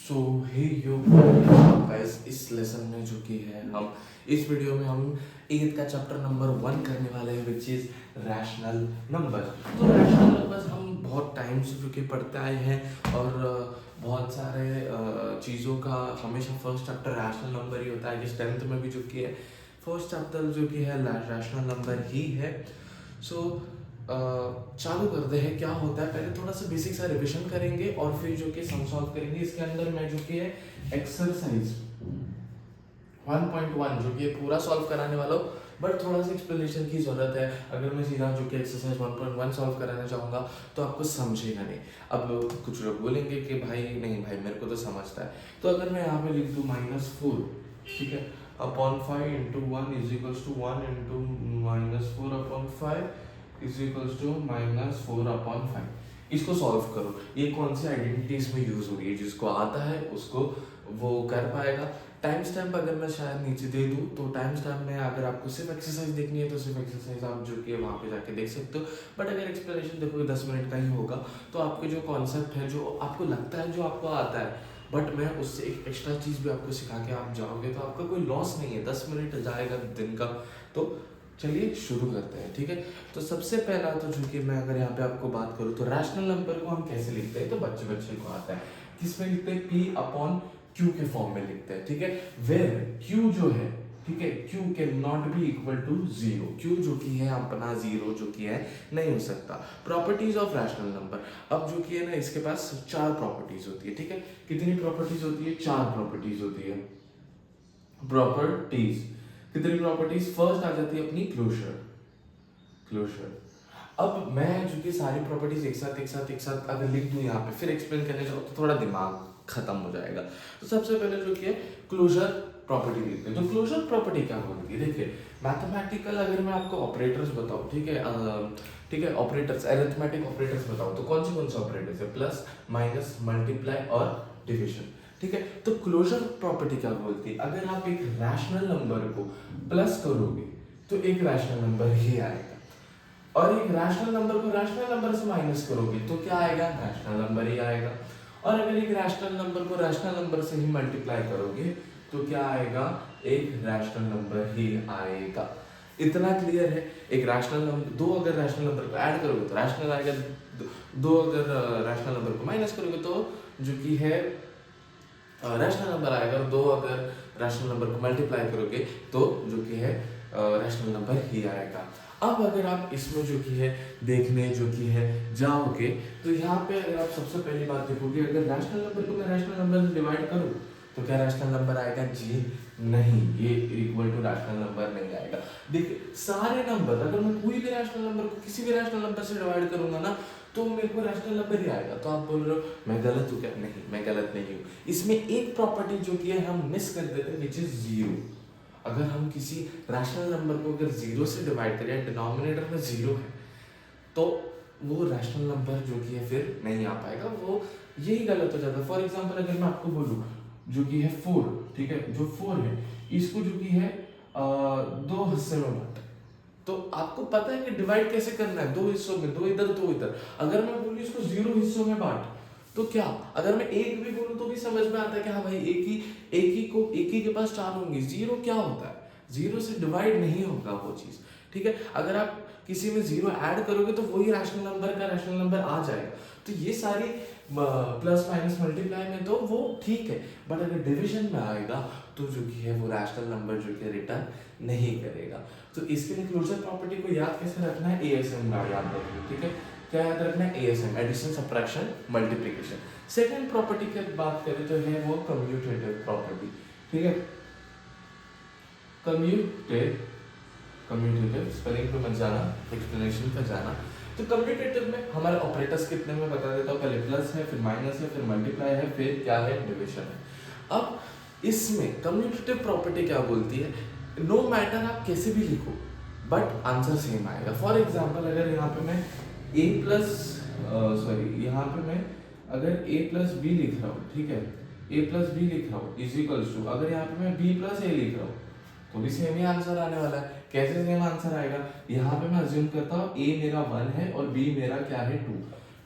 सो हे yo guys, इस lesson में जो कि है हम इस वीडियो में हम 8th का चैप्टर नंबर 1 करने वाले हैं, विच इज रैशनल नंबर। तो रैशनल नंबर्स हम बहुत टाइम से जो कि पढ़ते आए हैं और बहुत सारे चीज़ों का हमेशा फर्स्ट चैप्टर रैशनल नंबर ही होता है। जिस 10th में भी जो कि है फर्स्ट चैप्टर जो कि है रैशनल नंबर ही है। सो चालू करते हैं। क्या होता है, पहले थोड़ा सा बेसिक सा रिविजन करेंगे और फिर जो कि सम सॉल्व करेंगे। इसके अंदर मैं जो कि है एक्सरसाइज 1.1 जो कि ये पूरा सॉल्व कराने वाला हूँ, बट थोड़ा सा एक्सप्लेनेशन की जरूरत है। अगर मैं सीधा जो कि एक्सरसाइज 1.1 सॉल्व कराना चाहूँगा तो आपको समझेगा नहीं। अब कुछ लोग बोलेंगे कि भाई नहीं भाई मेरे को तो समझता है। तो अगर मैं यहाँ पे लिख दूँ -4, ठीक है, upon 5 into 1 is equals to 1 into -4 upon 5 is equals to -4 upon 5। इसको सॉल्व करो। ये कौन सी आइडेंटिटी इसमें यूज हो रही है, जिसको आता है उसको वो कर पाएगा। टाइम स्टैम्प अगर मैं शायद नीचे दे दूँ तो टाइम स्टैम्प में अगर आपको सिर्फ एक्सरसाइज देखनी है तो सिर्फ एक्सरसाइज आप जो कि वहाँ पे जाके देख सकते हो। बट अगर एक्सप्लेनेशन देखोगे 10 मिनट का ही होगा, तो आपके जो कॉन्सेप्ट है, जो आपको लगता है, जो आपको आता है, बट मैं उससे एक एक्स्ट्रा चीज़ भी आपको सिखा के आप जाओगे तो आपका कोई लॉस नहीं है। 10 मिनट जाएगा दिन का। तो चलिए शुरू करते हैं, ठीक है। तो सबसे पहला तो जो कि मैं अगर यहाँ पे आपको बात करूँ तो रैशनल नंबर को हम कैसे लिखते हैं, तो बच्चे बच्चे को आता है। किसमें लिखते हैं? P अपॉन Q के फॉर्म में लिखते हैं, ठीक है। वेर Q जो है, ठीक है, Q can not be equal to 0। Q जो कि है अपना 0 जो कि है नहीं हो सकता। प्रॉपर्टीज ऑफ रैशनल नंबर, अब जो कि है ना इसके पास 4 प्रॉपर्टीज होती है, ठीक है। कितनी प्रॉपर्टीज होती है? 4 प्रॉपर्टीज होती है। प्रॉपर्टीज कितनी प्रॉपर्टीज? फर्स्ट आ जाती है अपनी क्लोजर। क्लोजर अब मैं जो कि सारी प्रॉपर्टीज एक साथ अगर लिख दूं यहाँ पे फिर एक्सप्लेन करने जाऊँ तो थोड़ा दिमाग खत्म हो जाएगा। तो सबसे पहले जो कि है क्लोजर प्रॉपर्टी लिखते हैं। तो क्लोजर प्रॉपर्टी क्या होती है? देखिए, मैथमेटिकल अगर मैं आपको ऑपरेटर्स बताऊँ, ठीक है, ठीक है, ऑपरेटर्स, अरिथमेटिक ऑपरेटर्स बताऊँ तो कौन से ऑपरेटर्स है? प्लस, माइनस, मल्टीप्लाई और डिविजन, ठीक है। तो क्लोजर प्रॉपर्टी क्या बोलती है? अगर आप एक रैशनल नंबर को प्लस करोगे तो एक रैशनल नंबर ही आएगा, और एक रैशनल नंबर को रैशनल नंबर से माइनस करोगे तो क्या आएगा? रैशनल नंबर ही आएगा। और अगर एक रैशनल नंबर को रैशनल नंबर से ही मल्टीप्लाई करोगे तो क्या आएगा? एक रैशनल नंबर ही आएगा। इतना क्लियर है। एक रैशनल नंबर, दो अगर रैशनल नंबर को ऐड करोगे तो रैशनल आएगा, दो अगर रैशनल नंबर को माइनस करोगे तो जो कि है रैशनल नंबर आएगा, और दो अगर रैशनल नंबर को मल्टीप्लाई करोगे तो जो कि है रैशनल नंबर ही आएगा। अब अगर आप इसमें जो कि है देखने जो कि है जाओगे तो यहाँ पे अगर आप सबसे पहली बात देखोगे, अगर रैशनल नंबर को मैं रैशनल नंबर से डिवाइड करूँ तो क्या रैशनल नंबर आएगा? जी नहीं, ये इक्वल टू रैशनल नंबर नहीं आएगा। देखिए, सारे नंबर अगर मैं कोई भी रैशनल नंबर को किसी भी रैशनल नंबर से डिवाइड करूंगा ना तो मेरे को रैशनल नंबर ही आएगा। तो आप बोल रहे हो मैं गलत हूँ क्या? नहीं, मैं गलत नहीं हूँ। इसमें एक प्रॉपर्टी जो कि है हम मिस कर देते हैं, विच इज 0। अगर हम किसी रैशनल नंबर को अगर 0 से डिवाइड करें, डिनोमिनेटर में 0 है, तो वो रैशनल नंबर जो कि है फिर नहीं आ पाएगा, वो यही गलत हो जाता है। फॉर एग्जाम्पल अगर मैं आपको बोलूँ जो कि है 4, ठीक है, जो 4 है इसको जो कि है दो हिस्से में बांट, तो आपको पता है कि डिवाइड कैसे करना है, दो हिस्सों में, दो इधर दो इधर। अगर मैं बोलूँ इसको 0 हिस्सों में बांट तो क्या, अगर मैं एक भी बोलूँ तो भी समझ में आता है कि हाँ भाई एक ही के पास 4 होंगे। 0 क्या होता है? 0 से डिवाइड नहीं होगा वो चीज़, ठीक है। अगर आप किसी में 0 ऐड करोगे तो वही रैशनल नंबर का रैशनल नंबर आ जाएगा। तो ये सारी प्लस माइनस मल्टीप्लाई में तो वो ठीक है, बट अगर डिविजन में आएगा तो जो कि है वो रैशनल नंबर जो कि रिटर्न नहीं करेगा। तो इसके लिए क्लोजर प्रॉपर्टी को याद कैसे रखना है? एएसएम याद रखना, ठीक है। क्या याद रखना है? ASM, addition, subtraction, multiplication. Second property की बात करें तो है वो कम्यूटेटिव प्रॉपर्टी, ठीक है। कम्यूटेटिव स्पेलिंग पे मत जाना, एक्सप्लेनेशन पे जाना। तो कम्यूटेटिव में हमारे ऑपरेटर्स कितने में बता देता हूँ। पहले प्लस है, फिर माइनस है, फिर मल्टीप्लाई है, फिर क्या है? डिविजन है। अब इसमें कम्यूटेटिव प्रॉपर्टी क्या बोलती है? नो मैटर आप कैसे भी लिखो बट आंसर सेम आएगा। फॉर एग्जाम्पल अगर यहाँ पे मैं a प्लस यहाँ पे मैं अगर a प्लस बी लिख रहा हूँ, ठीक है, a प्लस बी लिख रहा हूँ इज इक्वल्स टू, अगर यहाँ पे मैं b प्लस a लिख रहा हूँ तो भी सेम ही आंसर आने वाला है। कैसे सेम आंसर आएगा? यहाँ पे मैं अज्यूम करता हूँ a मेरा 1 है और b मेरा क्या है? 2।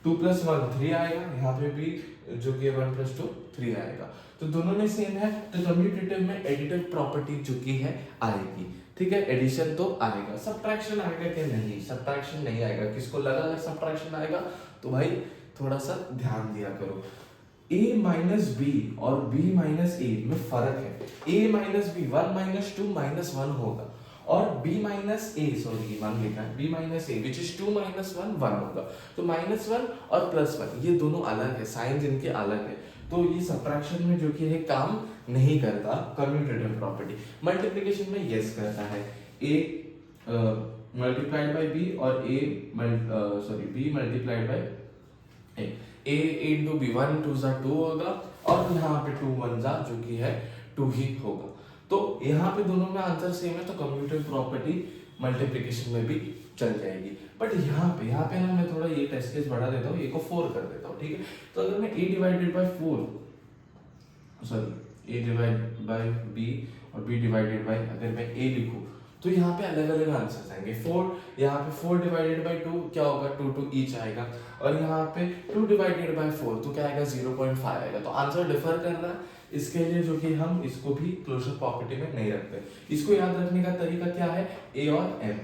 2 प्लस 1 3 आएगा, यहाँ पे भी जो कि 1 प्लस 2 3 आएगा। तो दोनों में सेम है, तो कम्यूटेटिव में एडिटिव प्रॉपर्टी जो कि है आएगी, ठीक है। एडिशन तो आएगा, सब्ट्रैक्शन आएगा क्या? नहीं, सब्ट्रैक्शन नहीं आएगा। किसको लगा सब्ट्रैक्शन आएगा? तो भाई थोड़ा सा ध्यान दिया करो। a माइनस बी और b माइनस ए में फर्क है। a minus B 1 minus 2 minus 1 होगा, और b माइनस ए, सॉरी 1 लिखा है, b minus A which is 2 minus 1 1 होगा। तो माइनस 1 और प्लस 1 ये दोनों अलग है, साइंस इनके अलग है, तो ये सब्ट्रैक्शन में जो कि है काम नहीं करता कम्यूटेटिव प्रॉपर्टी। मल्टीप्लिकेशन में यस करता है, a मल्टीप्लाइड बाय b और b multiplied by a into B 1 2 जा 2 होगा, और यहाँ पे 2 1 जा जो कि है 2 ही होगा। तो यहाँ पे दोनों में आंसर सेम है, तो कम्यूटेटिव प्रॉपर्टी मल्टीप्लिकेशन में भी चल जाएगी। बट यहाँ पे ना मैं थोड़ा ये टेस्ट केस बढ़ा देता हूँ, a को 4 कर देता हूँ, ठीक है। तो अगर मैं a divided by 4, sorry a divide by b और b डिवाइडेड बाय, अगर मैं a लिखूँ तो यहाँ पे अलग अलग आंसर्स आएंगे। 4, यहाँ पे 4 डिवाइडेड बाय 2 क्या होगा? 2 2 ईच आएगा, और यहाँ पे 2 डिवाइडेड बाय 4 तो क्या आएगा? 0.5 आएगा। तो आंसर डिफर कर रहा है, इसके लिए जो कि हम इसको भी क्लोजर प्रॉपर्टी में नहीं रखते। इसको याद रखने का तरीका क्या है? a और m,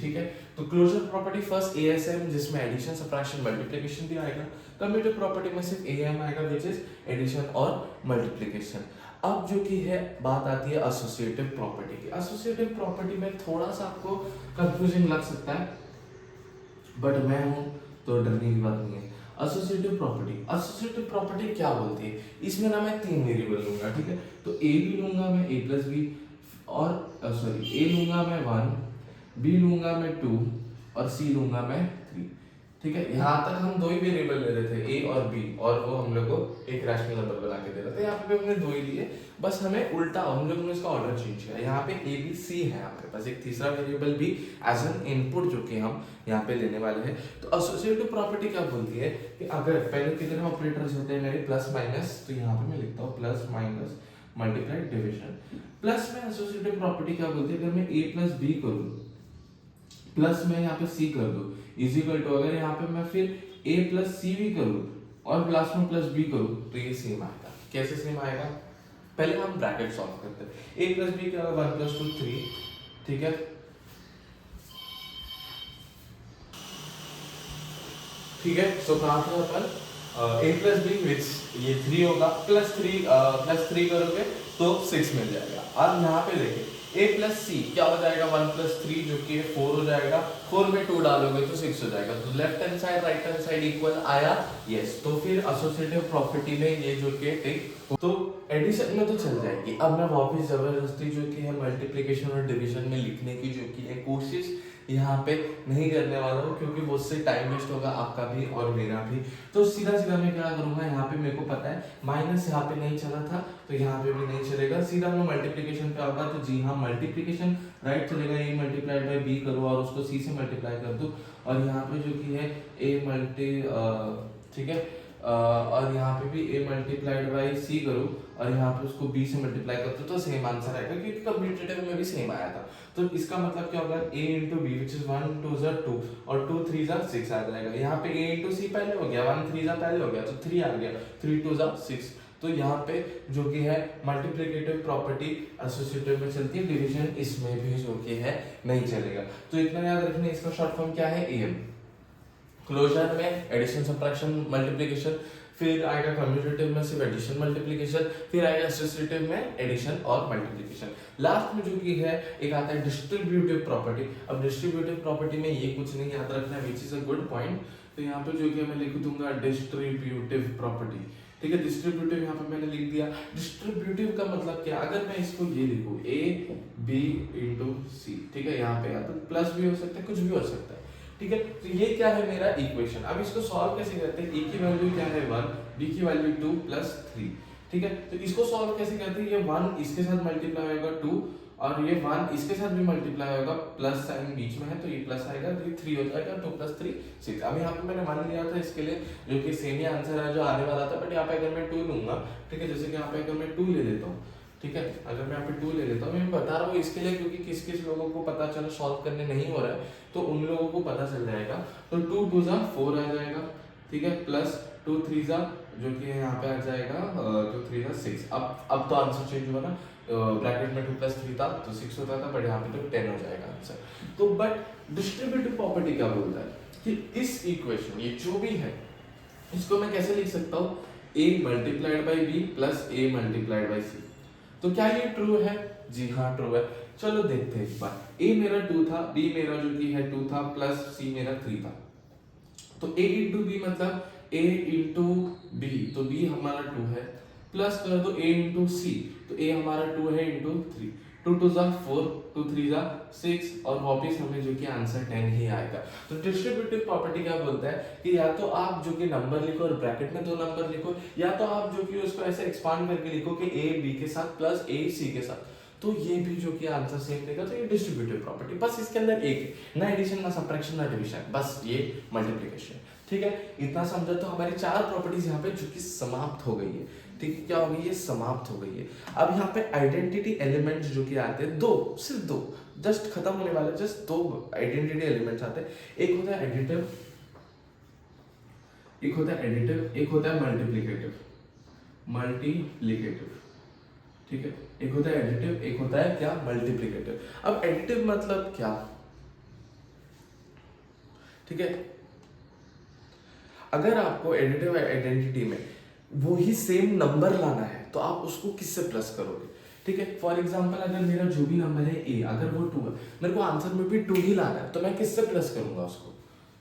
ठीक है। तो क्लोजर प्रॉपर्टी फर्स्ट ASM, जिसमें एडिशन सब्ट्रैक्शन मल्टीप्लिकेशन भी आएगा। कम्यूटेटिव प्रॉपर्टी में सिर्फ AM आएगा, विच इज एडिशन और मल्टीप्लिकेशन। अब जो कि है बात आती है एसोसिएटिव प्रॉपर्टी की। एसोसिएटिव प्रॉपर्टी में थोड़ा सा आपको कंफ्यूजन लग सकता है, बट मैं हूं तो डरने की बात नहीं है। एसोसिएटिव प्रॉपर्टी क्या बोलती है? इसमें ना मैं 3 वेरिएबल लूंगा, ठीक है। तो a भी लूंगा मैं a प्लस बी, और a लूंगा मैं 1, b लूंगा मैं 2 और c लूंगा मैं 3, ठीक है। यहाँ तक हम 2 ही वेरिएबल ले रहे थे, a और b, और वो हम लोग को एक रैशनल नंबर बना के दे रहा था। यहाँ पे हमने 2 ही लिए, बस हमें उल्टा हम लोग ने इसका ऑर्डर चेंज किया। यहाँ पे a b c है, आपके पास एक तीसरा वेरिएबल भी एज एन इनपुट जो कि हम यहाँ पे लेने वाले हैं। तो एसोसिएटिव प्रॉपर्टी क्या बोलती है कि अगर पहले कितने ऑपरेटर्स होते हैं मेरे? प्लस माइनस, तो यहाँ पे मैं लिखता हूँ plus minus multiply division. Plus में एसोसिएटिव प्रॉपर्टी क्या बोलती है? अगर मैं a प्लस बी करूँ, प्लस में यहाँ पे c कर दूं, इज इक्वल टू, अगर यहाँ पे मैं फिर a प्लस सी भी करूँ और प्लस में प्लस b करूँ, तो ये सेम आएगा। कैसे सेम आएगा? पहले हम ब्रैकेट सॉल्व करते हैं। a प्लस बी क्या होगा? 1 प्लस 2 3, ठीक है। ठीक है, सो कहाँ थे अपन? a प्लस बी विच ये 3 होगा, प्लस 3 करोगे तो 6 मिल जाएगा। अब यहाँ पे देखिए a प्लस सी क्या हो जाएगा? 1 प्लस 3 जो कि 4 हो जाएगा, 4 में 2 डालोगे तो 6 हो जाएगा। तो left hand side right hand side equal आया, यस। तो फिर एसोसिएटिव प्रॉपर्टी में ये जो कि टिक, तो एडिशन में तो चल जाएगी। अब मैं वापस जबरदस्ती जो कि है मल्टीप्लिकेशन और डिवीजन में लिखने की जो कि है कोशिश यहाँ पे नहीं करने वाला हूँ, क्योंकि वो उससे टाइम वेस्ट होगा आपका भी और मेरा भी। तो सीधा मैं क्या करूँगा, यहाँ पे मेरे को पता है माइनस यहाँ पे नहीं चला था, तो यहाँ पे भी नहीं चलेगा। सीधा मैं मल्टीप्लिकेशन पे आऊंगा, तो जी हाँ मल्टीप्लिकेशन राइट चलेगा। a मल्टीप्लाइड बाई b करूँ और उसको c से मल्टीप्लाई कर दूँ, और यहाँ पे जो कि है a मल्टी, ठीक है, और यहाँ पे भी a मल्टीप्लाइड बाई c करूँ और यहाँ पे उसको b से मल्टीप्लाई कर दूँ, तो सेम आंसर आएगा, क्योंकि कम्यूटेटिव में भी सेम आया था। तो इसका मतलब क्या होगा? a into B which is 1 2 जा 2 और 2 3 जा 6 आ जाएगा। यहाँ पे a इंटू सी पहले हो गया, 1 3 जा पहले हो गया, तो 3 आ गया, 3 2 जा 6। तो यहाँ पे जो कि है मल्टीप्लिकेटिव प्रॉपर्टी एसोसिएटिव में चलती है, डिवीजन इसमें भी जो कि है नहीं चलेगा। तो इतना याद रखना, इसका शॉर्ट फॉर्म क्या है? AM। क्लोजर में एडिशन सब्ट्रैक्शन मल्टीप्लिकेशन, फिर आएगा कम्यूटेटिव में सिर्फ एडिशन मल्टीप्लिकेशन, फिर आएगा एसोसिएटिव में एडिशन और मल्टीप्लिकेशन। लास्ट में जो कि है एक आता है डिस्ट्रीब्यूटिव प्रॉपर्टी। अब डिस्ट्रीब्यूटिव प्रॉपर्टी में ये कुछ नहीं याद रखना, which is a good point. तो यहाँ पे जो कि मैं लिख दूंगा डिस्ट्रीब्यूटिव प्रॉपर्टी, ठीक है। डिस्ट्रीब्यूटिव यहाँ पे मैंने लिख दिया। डिस्ट्रीब्यूटिव का मतलब क्या? अगर मैं इसको ये लिखूं a b इंटू सी, ठीक है, यहाँ पे या तो प्लस भी हो सकता है, कुछ भी हो सकता है, ठीक है। तो ये क्या है मेरा इक्वेशन। अब इसको सॉल्व कैसे करते हैं? a की वैल्यू क्या है? 1, b की वैल्यू 2 प्लस 3, ठीक है। तो इसको सॉल्व कैसे करते हैं? ये 1 इसके साथ मल्टीप्लाई होगा 2, और ये 1 इसके साथ भी मल्टीप्लाई होगा, प्लस साइन बीच में है तो ये प्लस आएगा, तो ये 3 हो जाएगा, 2 प्लस 3 6। अब यहाँ पे मैंने मान लिया था इसके लिए जो कि सेम ही आंसर है जो आने वाला था, बट यहाँ पे अगर मैं 2 लूंगा, ठीक है, जैसे कि यहाँ पे अगर मैं 2 ले लेता हूँ, ठीक है, अगर मैं यहाँ पे 2 ले लेता हूँ, मैं बता रहा हूँ इसके लिए क्योंकि किस किस लोगों को पता चला सॉल्व करने नहीं हो रहा है, तो उन लोगों को पता चल जाएगा। तो 2 2 जा 4 आ जाएगा, ठीक है, प्लस 2 3 जा जो कि यहाँ पे आ जाएगा 2 3 जा 6। अब तो आंसर चेंज हुआ ना, ब्रैकेट में 2 + 3 था तो 6 होता था, बट यहाँ पे तो 10 हो जाएगा आंसर। तो बट डिस्ट्रीब्यूटिव प्रॉपर्टी क्या बोलता है कि इस इक्वेशन ये जो भी है इसको मैं कैसे लिख सकता हूँ, a multiplied by b plus a multiplied by c. तो क्या ये ट्रू है? जी हाँ ट्रू है। चलो देखते हैं एक बार, a मेरा 2 था, b मेरा जो कि है 2 था, प्लस c मेरा 3 था। तो a इंटू बी मतलब a इंटू बी, तो b हमारा 2 है, प्लस कर दो a इंटू सी, तो a हमारा 2 है इंटू 3, 2 2 जा 4, 2 3 जा 6, और वापस हमें जो कि आंसर 10 ही आएगा। तो डिस्ट्रीब्यूटिव प्रॉपर्टी क्या बोलता है कि या तो आप जो कि नंबर लिखो और ब्रैकेट में 2 नंबर लिखो, या तो आप जो कि उसको ऐसे एक्सपांड करके लिखो कि a b के साथ प्लस a c के साथ, तो ये भी जो कि आंसर सेम देगा। तो ये डिस्ट्रीब्यूटिव प्रॉपर्टी, बस इसके अंदर एक है, ना एडिशन ना सब्ट्रैक्शन ना डिवीजन, बस ये मल्टीप्लिकेशन। ठीक है, इतना समझा तो हमारी 4 प्रॉपर्टीज यहाँ पे जो कि समाप्त हो गई है। ठीक है, क्या हो गई है? समाप्त हो गई है। अब यहाँ पे आइडेंटिटी एलिमेंट्स जो कि आते हैं दो, सिर्फ दो, जस्ट खत्म होने वाले, जस्ट 2 आइडेंटिटी एलिमेंट्स आते हैं। एक होता है एडिटिव, एक होता है एडिटिव, एक होता है मल्टीप्लिकेटिव। मल्टीप्लिकेटिव, ठीक है, एक होता है एडिटिव, एक होता है क्या? मल्टीप्लिकेटिव। अब एडिटिव मतलब क्या? ठीक है, अगर आपको एडिटिव आइडेंटिटी में वही सेम नंबर लाना है तो आप उसको किससे प्लस करोगे? ठीक है, फॉर एग्जांपल अगर मेरा जो भी नंबर है a, अगर वो 2 है, मेरे को आंसर में भी 2 ही लाना है, तो मैं किससे प्लस करूंगा उसको?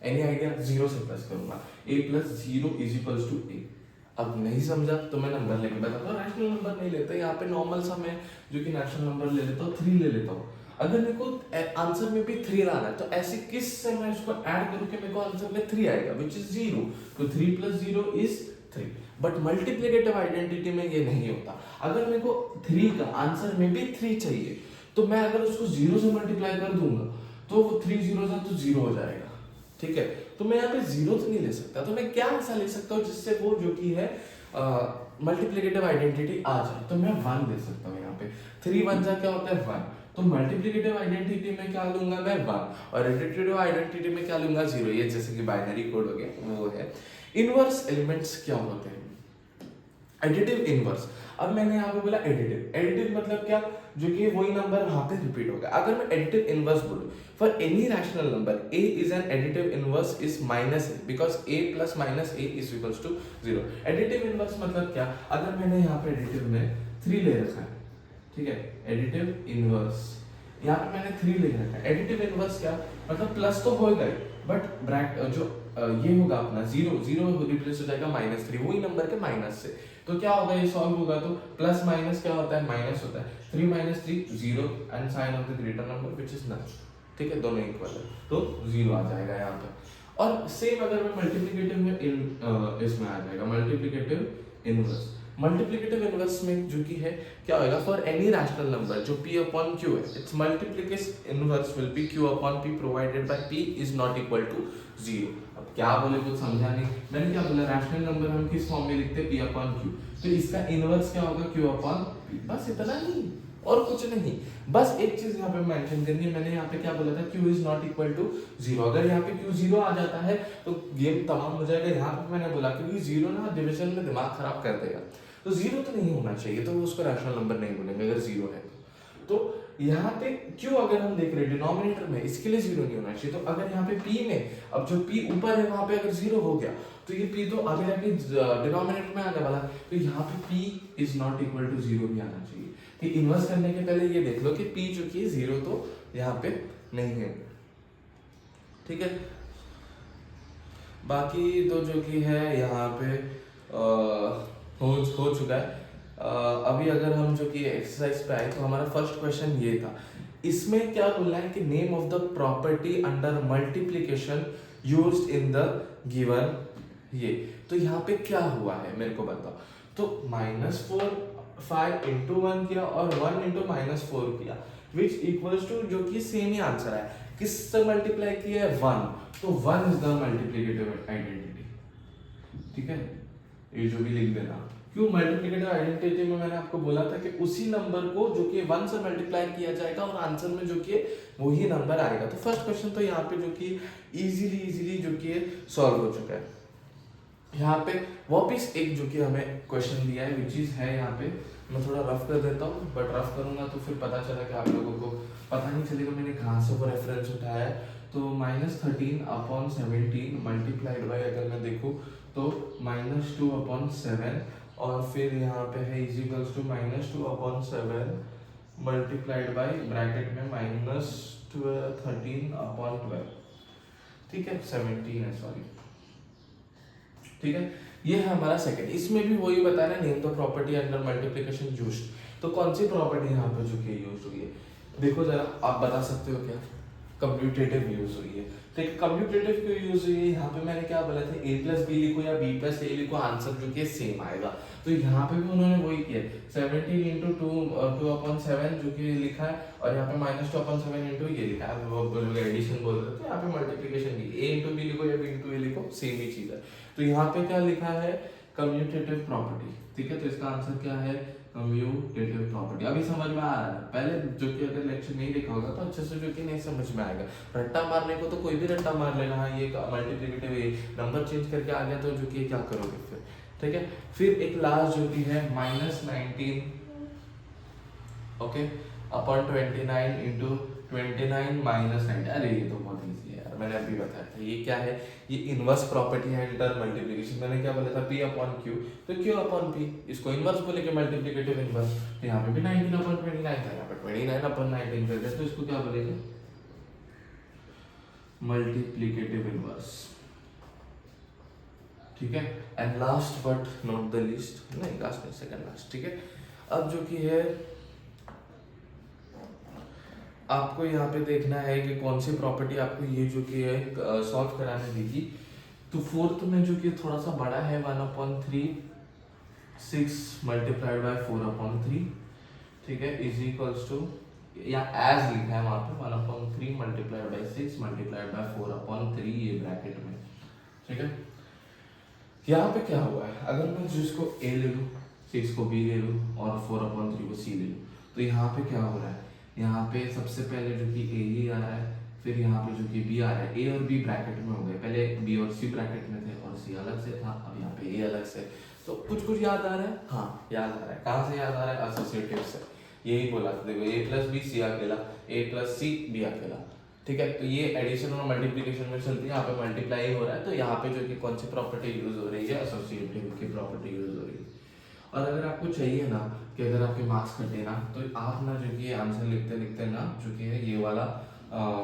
Any idea? 0 से प्लस करूंगा, a + 0 = a। अब नहीं समझा तो मैं नंबर लेके बताता हूँ, रैशनल नंबर नहीं लेते यहाँ पे, नॉर्मल सा मैं जो कि नेचुरल नंबर ले लेता हूँ, 3 ले लेता हूँ। अगर मेरे को आंसर में भी 3 लाना है तो ऐसे किस से मैं इसको ऐड करूं कि मेरे को आंसर में 3 आएगा, विच इज 0। तो 3 + 0 = 3। बट मल्टीप्लिकेटिव आइडेंटिटी में ये नहीं होता। अगर मेरे को 3 का आंसर में भी 3 चाहिए तो मैं अगर उसको 0 से मल्टीप्लाई कर दूंगा तो वो 3 0 से तो 0 हो जाएगा। ठीक है, तो मैं यहाँ पे 0 तो नहीं ले सकता, तो मैं क्या ऐसा लिख सकता हूँ जिससे वो जो कि है मल्टीप्लिकेटिव आइडेंटिटी आ जाए? तो मैं 1 दे सकता हूँ यहाँ पे। 3 1 जा क्या होता है? 1। तो मल्टीप्लिकेटिव आइडेंटिटी में क्या लूंगा मैं? 1, और एडिटिव आइडेंटिटी में क्या लूंगा? 0। ये जैसे कि बाइनरी कोड हो गया वो है। इनवर्स एलिमेंट्स क्या होते हैं? Additive inverse. अब मैंने यहाँ पे बोला एडिटिव, एडिटिव मतलब क्या? जो कि वही नंबर वहां पे रिपीट होगा। अगर मैं एडिटिव इनवर्स बोलूं, for any rational number a is an additive inverse is -a, because a + -a = 0। Additive inverse मतलब क्या? अगर मैंने यहाँ पे एडिटिव में 3 ले रखा है, ठीक है, एडिटिव इनवर्स यहाँ पे मैंने 3 ले रखा है। एडिटिव इनवर्स क्या मतलब? प्लस तो हो गए, बट ब्रैकेट जो ये होगा अपना 0 0 रिप्लेस हो जाएगा -3, वही नंबर के माइनस से। तो क्या होगा? ये सॉल्व होगा तो प्लस माइनस क्या होता है? माइनस होता है। 3 - 3 0 and sine of the greater number which is none. ठीक है, दोनों इक्वल है तो 0 आ जाएगा यहाँ पे। और सेम अगर मैं मल्टीप्लिकेटिव में इसमें आ जाएगा मल्टीप्लिकेटिव इनवर्स। मल्टीप्लिकेटिव इनवर्स में जो कि है क्या होगा? फॉर एनी रैशनल नंबर जो p/q है, it's multiplication inverse will be q/p provided by p is not equal to 0। अब क्या बोले कुछ समझा नहीं मैंने। क्या बोला? रैशनल नंबर हम किस फॉर्म में लिखते हैं? p/q। तो इसका इनवर्स क्या होगा? q/p। बस इतना ही और कुछ नहीं। बस एक चीज यहाँ पे मेंशन करनी है, मैंने यहाँ पे क्या बोला था? q is not equal to 0। अगर यहाँ पे q 0 आ जाता है तो गेम तमाम हो जाएगा। यहाँ पे मैंने बोला क्योंकि 0 ना डिवीजन में दिमाग खराब कर देगा, तो 0 तो नहीं होना चाहिए, तो उसको रैशनल नंबर नहीं बोलेंगे अगर 0 है तो। यहाँ पे क्यों अगर हम देख रहे हैं डिनोमिनेटर में, इसके लिए 0 नहीं होना चाहिए। तो अगर यहाँ पे p में, अब जो p ऊपर है वहां पे अगर 0 हो गया तो ये p तो आगे जाके डिनोमिनेटर में आने वाला है, तो यहाँ पे p is not equal to 0 भी आना चाहिए। कि इन्वर्स करने के पहले ये देख लो कि p जो कि 0 तो यहाँ पे नहीं है। ठीक है, बाकी तो जो कि है यहाँ पे हो चुका है। अभी अगर हम जो कि एक्सरसाइज पे आए तो हमारा फर्स्ट क्वेश्चन ये था। इसमें क्या बोलना है कि name of the property under multiplication used in the given ये। तो यहाँ पे क्या हुआ है मेरे को बताओ। तो -4 5 × 1 किया और 1 × -4 किया विच इक्वल्स टू जो कि सेम ही आंसर है। किससे मल्टीप्लाई किया है? 1। तो 1 इज द मल्टीप्लिकेटिव आइडेंटिटी। ठीक है, ये जो भी लिख देना। क्यों? मल्टीप्लिकेटिव आइडेंटिटी में मैंने आपको बोला था कि उसी नंबर को जो कि 1 से मल्टीप्लाई किया जाएगा और आंसर में जो कि वही नंबर आएगा। तो फर्स्ट क्वेश्चन तो यहाँ पे जो कि इजीली जो कि सॉल्व हो चुका है। यहाँ पे वापिस एक जो कि हमें क्वेश्चन दिया है विच इज है यहाँ पे, मैं थोड़ा रफ कर देता हूँ, बट रफ करूँगा तो फिर पता चला कि आप लोगों को पता नहीं चलेगा मैंने कहाँ से वो रेफरेंस उठाया है। तो -13/17 मल्टीप्लाइड बाई अगर मैं देखूँ तो -2/7 और फिर यहाँ पे है equals to -2/7 multiplied by bracket में -13/12, ठीक है 17 है सॉरी, ठीक है। ये है हमारा सेकंड, इसमें भी वही बता रहे हैं name the property under multiplication used. तो कौन सी प्रॉपर्टी यहाँ पे जो कि यूज हुई है, देखो जरा आप बता सकते हो क्या, कम्प्यूटेटिव यूज हुई है। तो कम्प्यूटेटिव क्यों यूज हुई है, यहाँ पे मैंने क्या बोला था a प्लस बी लिखो या b प्लस ए लिखो, आंसर जो कि सेम आएगा। तो यहाँ पे भी उन्होंने वही किया 17 इंटू 2/7 जो कि लिखा है, और यहाँ पे -2/7 इंटू ये लिखा है, वो एडिशन बोल रहे थे, यहाँ पे मल्टीप्लिकेशन भी a इंटू बी लिखो या b इंटू ए लिखो, सेम ही चीज है। तो यहाँ पे क्या लिखा है, कम्यूटेटिव प्रॉपर्टी, ठीक है। तो इसका आंसर क्या है, कम्यूटेटिव प्रॉपर्टी। अभी समझ में आ रहा है, पहले जो कि अगर लेक्चर नहीं देखा होगा तो अच्छे से जो कि नहीं समझ में आएगा। रट्टा मारने को तो कोई भी रट्टा मार लेगा, हाँ ये मल्टीप्लिकेटिव ये नंबर चेंज करके आ गया तो जो कि क्या करोगे फिर, ठीक है। फिर एक लास्ट जो कि है -19 ओके अपॉन 29 इंटू 29 -9, अरे ये तो बहुत ईजी है यार, मैंने अभी बताया था। ये क्या है, ये इनवर्स प्रॉपर्टी है अंडर मल्टीप्लिकेशन। मैंने क्या बोला था, p/q, तो q/p, इसको इनवर्स बोलेंगे मल्टीप्लिकेटिव इनवर्स। तो यहाँ पे भी 19/29 था, यहाँ पे 29/19 कर दिया, तो इसको क्या बोलेंगे, मल्टीप्लिकेटिव इनवर्स, ठीक है। And last but not the least, नहीं लास्ट नहीं सेकंड लास्ट, ठीक है। अब जो कि है आपको यहाँ पे देखना है कि कौन सी प्रॉपर्टी आपको ये जो कि है सॉल्व कराने देगी। तो फोर्थ में जो कि थोड़ा सा बड़ा है 1/3 6 मल्टीप्लाइड बाय 4/3, ठीक है, इज इक्वल्स टू, या एज लिखा है वहां पे 1/3 मल्टीप्लाइड बाय 6 मल्टीप्लाइड बाय 4/3, ये ब्रैकेट में, ठीक है। यहाँ पे क्या हुआ है, अगर मैं जिसको a ले लूँ, 6 को b ले लूँ और 4/3 को c ले लूँ, तो यहाँ पे क्या हो रहा है, यहाँ पे सबसे पहले जो कि a ही आ रहा है, फिर यहाँ पे जो कि b आ रहा है, a और b ब्रैकेट में हो गए, पहले b और c ब्रैकेट में थे और c अलग से था, अब यहाँ पे a अलग से। तो कुछ याद आ रहा है, हाँ याद आ रहा है, कहाँ से याद आ रहा है, एसोसिएटिव से। यही बोला था देखो, a प्लस बी सी अकेला, a प्लस सी बी अकेला, ठीक है। तो ये एडिशन और मल्टीप्लिकेशन में चलती है, यहाँ पे मल्टीप्लाई हो रहा है, तो यहाँ पे जो कि कौन सी प्रॉपर्टी यूज हो रही है, एसोसिएटिव की प्रॉपर्टी यूज हो रही है। और अगर आपको चाहिए ना कि अगर आपके मार्क्स कटे ना, तो आप ना जो कि आंसर लिखते लिखते ना जो कि है ये वाला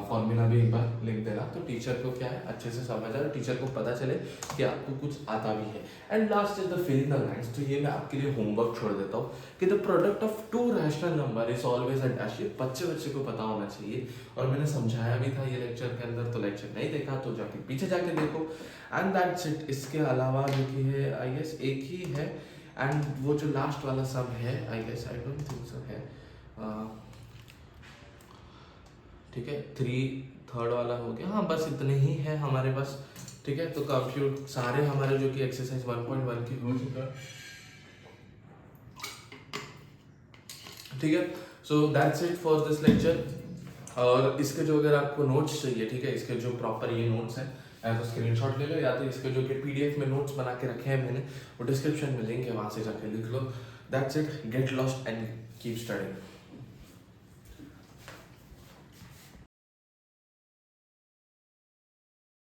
फॉर्मूला भी एक बार लिख देना, तो टीचर को क्या है अच्छे से समझ आए, टीचर को पता चले कि आपको कुछ आता भी है। And last is the filling the blanks. तो ये मैं आपके लिए होमवर्क छोड़ देता हूँ कि the product of to rational number is always a dash. ये बच्चे को पता होना चाहिए, और मैंने समझाया भी था ये लेक्चर के अंदर, तो लेक्चर नहीं देखा तो जाके पीछे जाके देखो। And that's it. इसके अलावा जो कि है आई गेस एक ही है, एंड वो जो लास्ट वाला सब है I guess I don't think so है, ठीक है 3/3 वाला हो गया, हाँ बस इतने ही है हमारे पास, ठीक है। तो कंप्यूट सारे हमारे जो कि एक्सरसाइज 1.1 की हो चुका है, ठीक है। So that's it for this lecture. और इसके जो अगर आपको नोट्स चाहिए, ठीक है, इसके जो प्रॉपर ये नोट्स हैं, या तो स्क्रीनशॉट ले लो, या तो इसके जो कि पीडीएफ में नोट्स बना के रखे हैं मैंने, वो डिस्क्रिप्शन में लिंक है, वहाँ से जाके लिख लो। That's it, get lost and keep studying.